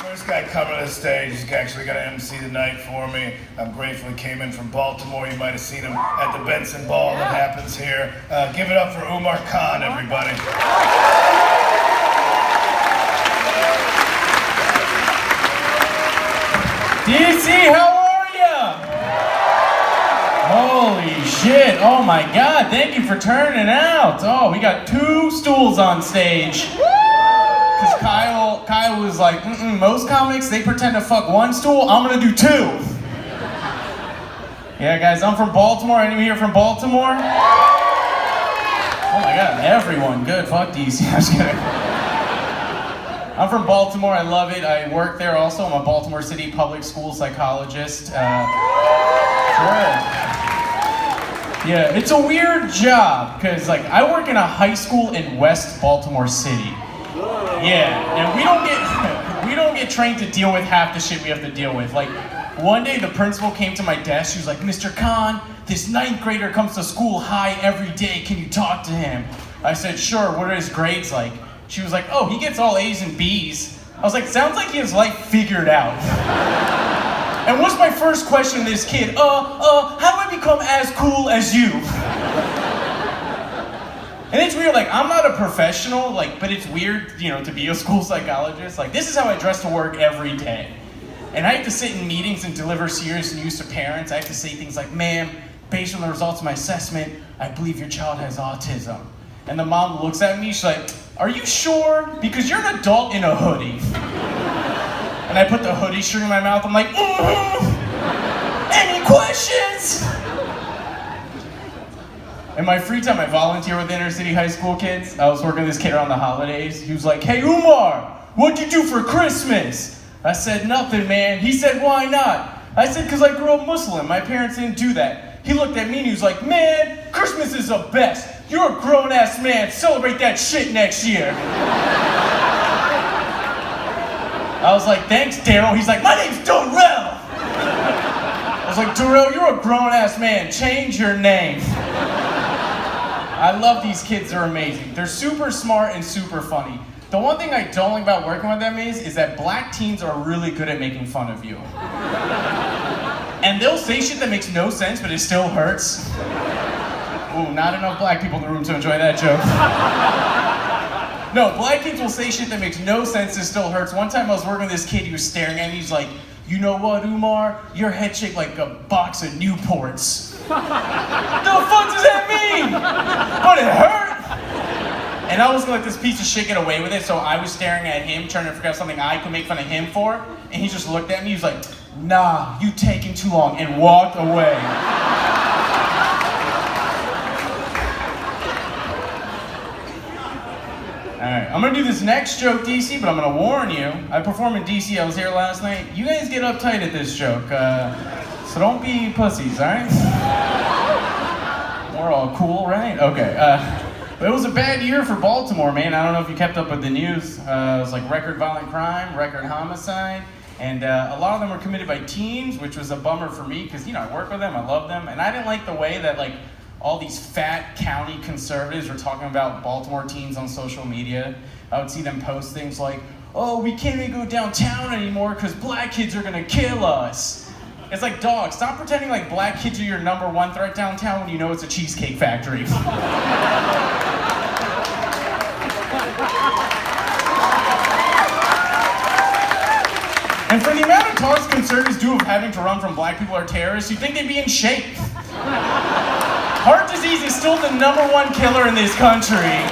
First guy coming to the stage, he's actually going to MC the night for me. I'm grateful he came in from Baltimore. You might have seen him at the Benson Ball that happens here. Give it up for Umar Khan, everybody. DC, how are ya? Holy shit, oh my god, thank you for turning out. Oh, we got 2 stools on stage. Because Kyle was like, most comics, they pretend to fuck 1 stool, I'm gonna do 2. Yeah, guys, I'm from Baltimore. Anyone here from Baltimore? Oh my god, everyone. Good, fuck DC. I'm just kidding. I'm from Baltimore, I love it. I work there also. I'm a Baltimore City public school psychologist. Yeah, it's a weird job, because like I work in a high school in West Baltimore City. Yeah, and we don't get trained to deal with half the shit we have to deal with. Like, one day the principal came to my desk, she was like, Mr. Khan, this 9th grader comes to school high every day, can you talk to him? I said, sure, what are his grades like? She was like, oh, he gets all A's and B's. I was like, sounds like he has life figured out. And what's my first question to this kid? How do I become as cool as you? And it's weird, like, I'm not a professional, like, but it's weird, you know, to be a school psychologist. Like, this is how I dress to work every day. And I have to sit in meetings and deliver serious news to parents. I have to say things like, ma'am, based on the results of my assessment, I believe your child has autism. And the mom looks at me, she's like, are you sure? Because you're an adult in a hoodie. And I put the hoodie string in my mouth, I'm like, any questions? In my free time, I volunteer with inner city high school kids. I was working with this kid around the holidays. He was like, hey, Umar, what'd you do for Christmas? I said, nothing, man. He said, why not? I said, because I grew up Muslim. My parents didn't do that. He looked at me and he was like, man, Christmas is the best. You're a grown-ass man. Celebrate that shit next year. I was like, thanks, Daryl. He's like, my name's Darrell. I was like, Darrell, you're a grown-ass man. Change your name. I love these kids, they're amazing. They're super smart and super funny. The one thing I don't like about working with them is that black teens are really good at making fun of you. And they'll say shit that makes no sense, but it still hurts. Ooh, not enough black people in the room to enjoy that joke. No, black kids will say shit that makes no sense, it still hurts. One time I was working with this kid, he was staring at me, he's like, you know what, Umar? Your head shaped like a box of Newports. The fuck does that mean? But it hurt! And I was gonna let this piece of shit get away with it, so I was staring at him, trying to figure out something I could make fun of him for, and he just looked at me, he was like, nah, you taking too long, and walked away. Alright, I'm gonna do this next joke, DC, but I'm gonna warn you. I performed in DC, I was here last night. You guys get uptight at this joke, so don't be pussies, alright? We're all cool, right? Okay, but it was a bad year for Baltimore, man. I don't know if you kept up with the news. It was like record violent crime, record homicide, and a lot of them were committed by teens, which was a bummer for me, because, you know, I work with them, I love them, and I didn't like the way that, like, all these fat county conservatives were talking about Baltimore teens on social media. I would see them post things like, oh, we can't even go downtown anymore because black kids are gonna kill us. It's like, dog, stop pretending like black kids are your #1 threat downtown when you know it's a cheesecake factory. And for the amount of talks conservatives do of having to run from black people or terrorists, you'd think they'd be in shape. Heart disease is still the #1 killer in this country.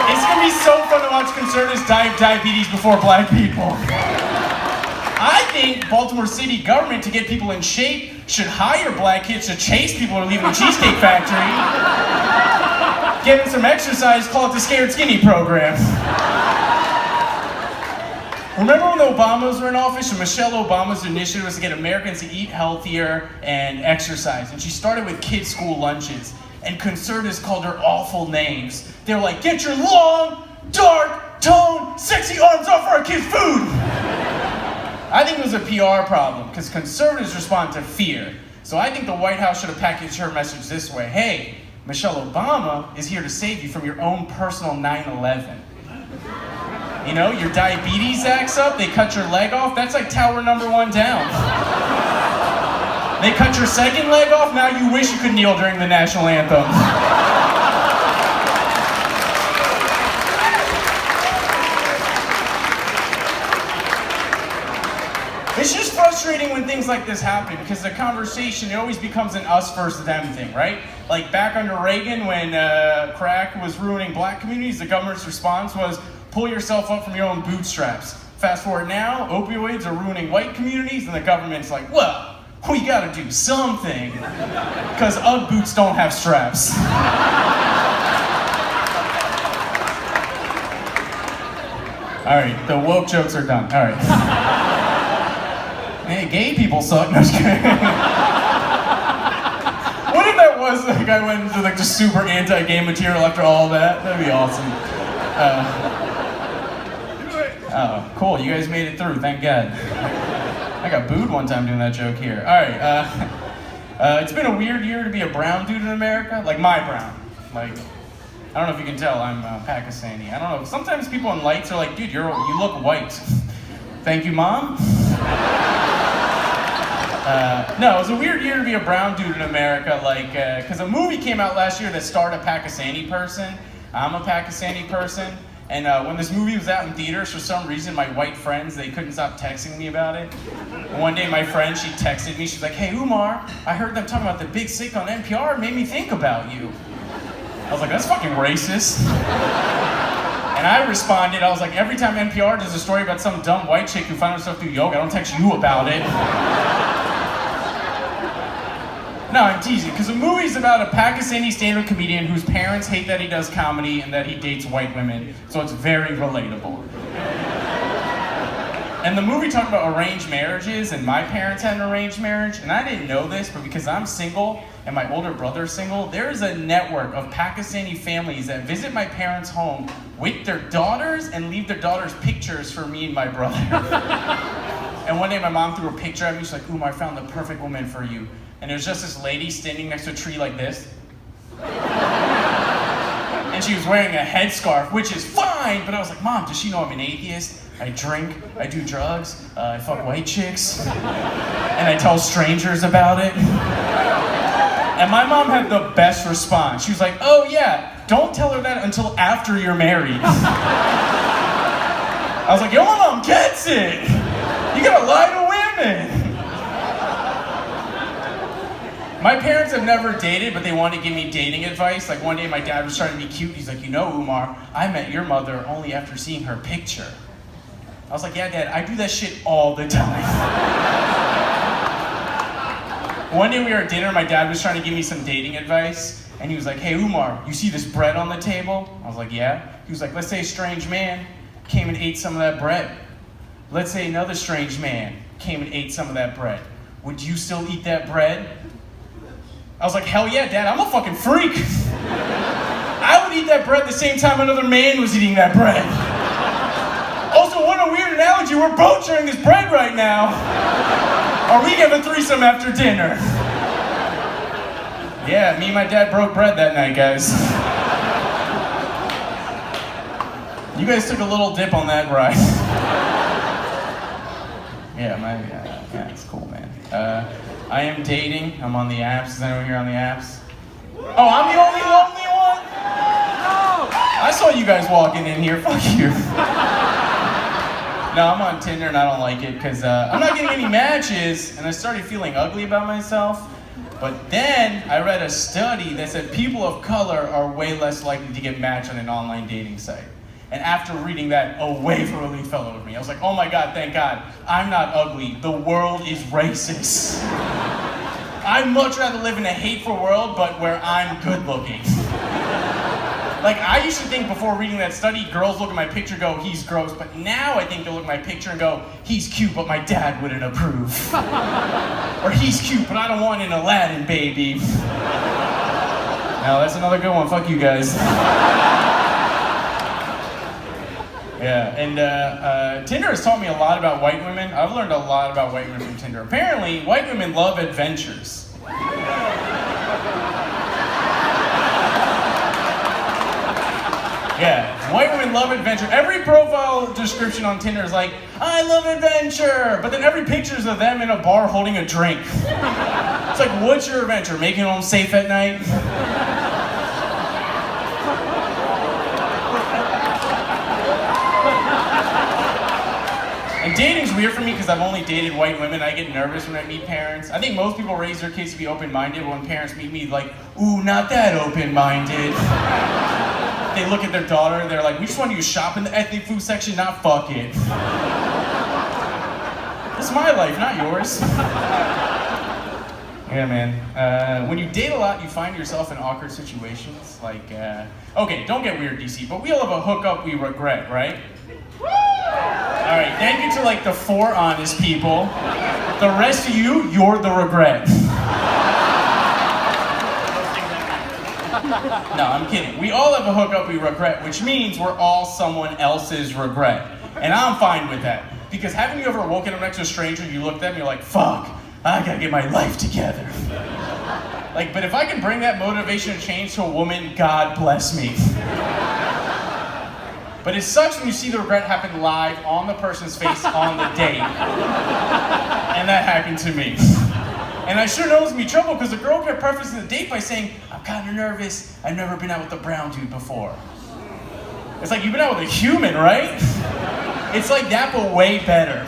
It's gonna be so fun to watch conservatives die of diabetes before black people. I think Baltimore City government, to get people in shape, should hire black kids to chase people who are leaving the Cheesecake Factory. Get them some exercise, call it the Scared Skinny program. Remember when the Obamas were in office and Michelle Obama's initiative was to get Americans to eat healthier and exercise? And she started with kids' school lunches. And conservatives called her awful names. They were like, get your long, dark, toned, sexy arms off our kids' food! I think it was a PR problem, because conservatives respond to fear. So I think the White House should have packaged her message this way. Hey, Michelle Obama is here to save you from your own personal 9/11. You know, your diabetes acts up, they cut your leg off, that's like tower number 1 down. They cut your second leg off, now you wish you could kneel during the national anthem. It's just frustrating when things like this happen because the conversation, it always becomes an us versus them thing, right? Like back under Reagan when crack was ruining black communities, the government's response was pull yourself up from your own bootstraps. Fast forward now, opioids are ruining white communities and the government's like, well, we gotta do something because Ugg boots don't have straps. All right, the woke jokes are done. All right. Hey, gay people suck. No, I'm just kidding. What if that was like I went into like just super anti-gay material after all that? That'd be awesome. Oh, cool. You guys made it through. Thank God. I got booed one time doing that joke here. All right. It's been a weird year to be a brown dude in America. Like my brown. Like, I don't know if you can tell. I'm Pakistani. I don't know. Sometimes people in lights are like, dude, you look white. Thank you, Mom. No, it was a weird year to be a brown dude in America, like, because a movie came out last year that starred a Pakistani person. I'm a Pakistani person, and when this movie was out in theaters, for some reason, my white friends, they couldn't stop texting me about it. And one day, my friend, she texted me, she's like, hey, Umar, I heard them talking about the Big Sick on NPR, it made me think about you. I was like, that's fucking racist. And I responded, I was like, every time NPR does a story about some dumb white chick who found herself through yoga, I don't text you about it. No, I'm teasing, because the movie's about a Pakistani stand-up comedian whose parents hate that he does comedy and that he dates white women, so it's very relatable. And the movie talked about arranged marriages, and my parents had an arranged marriage, and I didn't know this, but because I'm single and my older brother's single, there's a network of Pakistani families that visit my parents' home with their daughters and leave their daughters' pictures for me and my brother. And one day my mom threw a picture at me, she's like, Umar, I found the perfect woman for you. And there's just this lady standing next to a tree like this. And she was wearing a headscarf, which is fine, but I was like, Mom, does she know I'm an atheist? I drink, I do drugs, I fuck white chicks, and I tell strangers about it. And my mom had the best response. She was like, oh yeah, don't tell her that until after you're married. I was like, your mom gets it! You gotta lie to women! My parents have never dated, but they wanted to give me dating advice. Like one day my dad was trying to be cute. He's like, you know, Umar, I met your mother only after seeing her picture. I was like, yeah, Dad, I do that shit all the time. One day we were at dinner, my dad was trying to give me some dating advice, and he was like, hey, Umar, you see this bread on the table? I was like, yeah. He was like, let's say a strange man came and ate some of that bread. Let's say another strange man came and ate some of that bread. Would you still eat that bread? I was like, hell yeah, Dad, I'm a fucking freak. I would eat that bread the same time another man was eating that bread. Also, what a weird analogy, we're both sharing this bread right now. Or we have a threesome after dinner. Yeah, me and my dad broke bread that night, guys. You guys took a little dip on that ride. Yeah, it's cool, man. I am dating. I'm on the apps. Is anyone here on the apps? Oh, I'm the only lonely one? No! I saw you guys walking in here. Fuck you. No, I'm on Tinder and I don't like it because I'm not getting any matches and I started feeling ugly about myself. But then I read a study that said people of color are way less likely to get matched on an online dating site. And after reading that, a wave of relief fell over me. I was like, oh my God, thank God. I'm not ugly. The world is racist. I'd much rather live in a hateful world, but where I'm good looking. Like, I used to think before reading that study, girls look at my picture and go, he's gross. But now I think they'll look at my picture and go, he's cute, but my dad wouldn't approve. Or he's cute, but I don't want an Aladdin baby. Now, that's another good one. Fuck you guys. Yeah, and Tinder has taught me a lot about white women. I've learned a lot about white women from Tinder. Apparently, white women love adventures. Yeah, White women love adventure. Every profile description on Tinder is like, I love adventure. But then every picture is of them in a bar holding a drink. It's like, what's your adventure? Making it home safe at night? And dating's weird for me because I've only dated white women. I get nervous when I meet parents. I think most people raise their kids to be open-minded, but when parents meet me, like, ooh, not that open-minded. They look at their daughter, they're like, we just want you to shop in the ethnic food section, not fuck it. It's my life, not yours. Yeah, man. When you date a lot, you find yourself in awkward situations. Like, okay, don't get weird, DC, but we all have a hookup we regret, right? All right, thank you to like the 4 honest people. The rest of you, you're the regret. No, I'm kidding. We all have a hookup we regret, which means we're all someone else's regret. And I'm fine with that. Because haven't you ever woken up next to a stranger and you looked at them and you're like, fuck, I gotta get my life together. Like, but if I can bring that motivation and change to a woman, God bless me. But it sucks when you see the regret happen live on the person's face on the date. And that happened to me. And I sure know it was gonna be trouble because the girl kept prefacing the date by saying, I'm kind of nervous. I've never been out with a brown dude before. It's like, you've been out with a human, right? It's like that, but way better.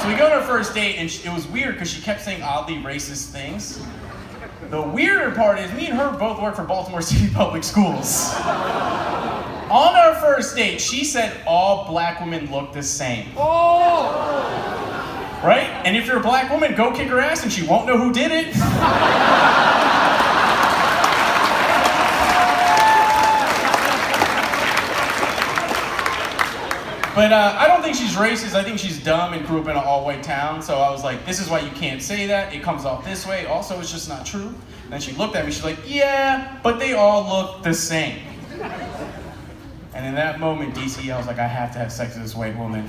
So we go on our first date, and it was weird because she kept saying oddly racist things. The weirder part is me and her both work for Baltimore City Public Schools. On our first date, she said all black women look the same. Oh! Right? And if you're a black woman, go kick her ass and she won't know who did it. But I don't think she's racist. I think she's dumb and grew up in an all-white town. So I was like, this is why you can't say that. It comes off this way. Also, it's just not true. And then she looked at me. She's like, yeah, but they all look the same. And in that moment, DC, I was like, I have to have sex with this white woman.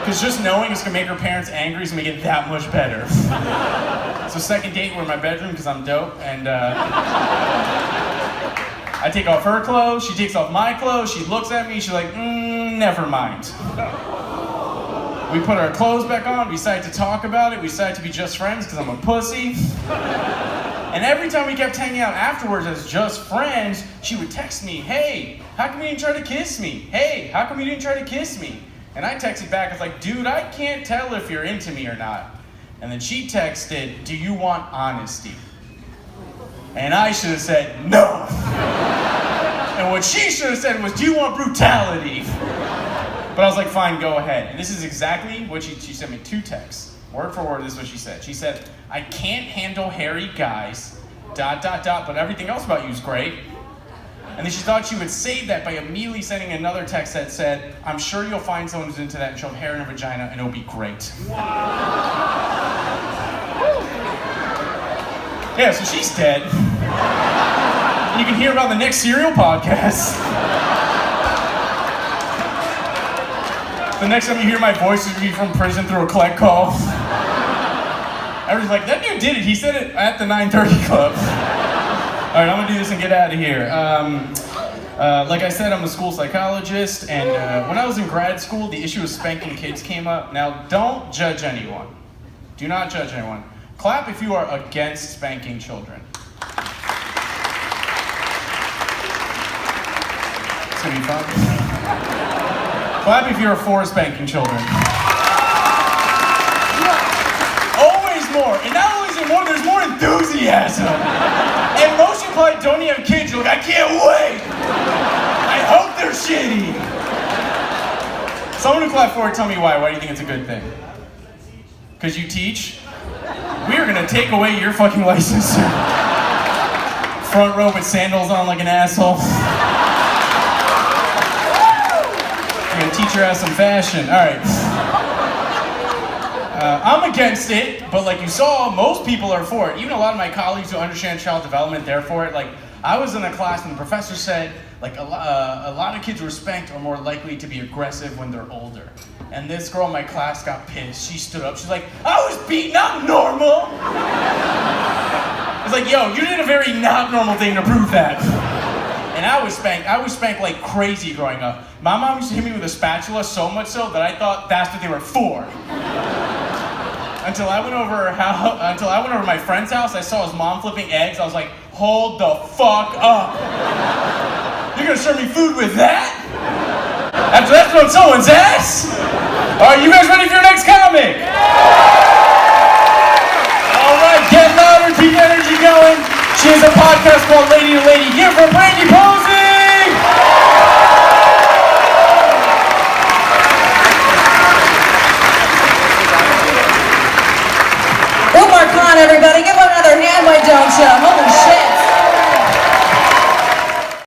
Because just knowing it's going to make her parents angry is going to make it that much better. So second date, we're in my bedroom because I'm dope. And I take off her clothes. She takes off my clothes. She looks at me. She's like, never mind. We put our clothes back on. We decided to talk about it. We decided to be just friends because I'm a pussy. And every time we kept hanging out afterwards as just friends, she would text me, hey, how come you didn't try to kiss me? Hey, how come you didn't try to kiss me? And I texted back, I was like, dude, I can't tell if you're into me or not. And then she texted, do you want honesty? And I should have said, no. And what she should have said was, do you want brutality? But I was like, fine, go ahead. And this is exactly what she sent me 2 texts. Word for word, this is what she said. She said, I can't handle hairy guys, ... but everything else about you is great. And then she thought she would save that by immediately sending another text that said, I'm sure you'll find someone who's into that and she'll have hair in her vagina and it'll be great. Yeah, so she's dead. And you can hear about the next Serial podcast. The next time you hear my voice, it's gonna be from prison through a collect call. Everyone's like, that dude did it. He said it at the 9:30 club. All right, I'm gonna do this and get out of here. Like I said, I'm a school psychologist, and when I was in grad school, the issue of spanking kids came up. Now, don't judge anyone. Do not judge anyone. Clap if you are against spanking children. It's gonna be fun. Clap if you're for spanking children. Always more. And not only is it more, there's more enthusiasm. And most of you probably don't even have kids. You're like, I can't wait. I hope they're shitty. Someone who clapped for it, tell me why. Why do you think it's a good thing? Because you teach? We're gonna take away your fucking license. Front row with sandals on like an asshole. You're gonna teach your ass some fashion. All right. I'm against it, but like you saw, most people are for it. Even a lot of my colleagues who understand child development, they're for it. Like, I was in a class and the professor said, like, a lot of kids who are spanked are more likely to be aggressive when they're older. And this girl in my class got pissed. She stood up. She's like, I was beaten, I'm normal. It's like, yo, you did a very not normal thing to prove that. and I was spanked like crazy growing up. My mom used to hit me with a spatula so much so that I thought that's what they were for. Until I went over to my friend's house, I saw his mom flipping eggs. I was like, hold the fuck up. You're gonna serve me food with that? After that's on someone's ass? Are you guys ready for your next comic? All right, get louder, keep the energy going. She has a podcast called Lady to Lady. Here for Brandy Posey! Umar, everybody, give him another hand, why don't you? Holy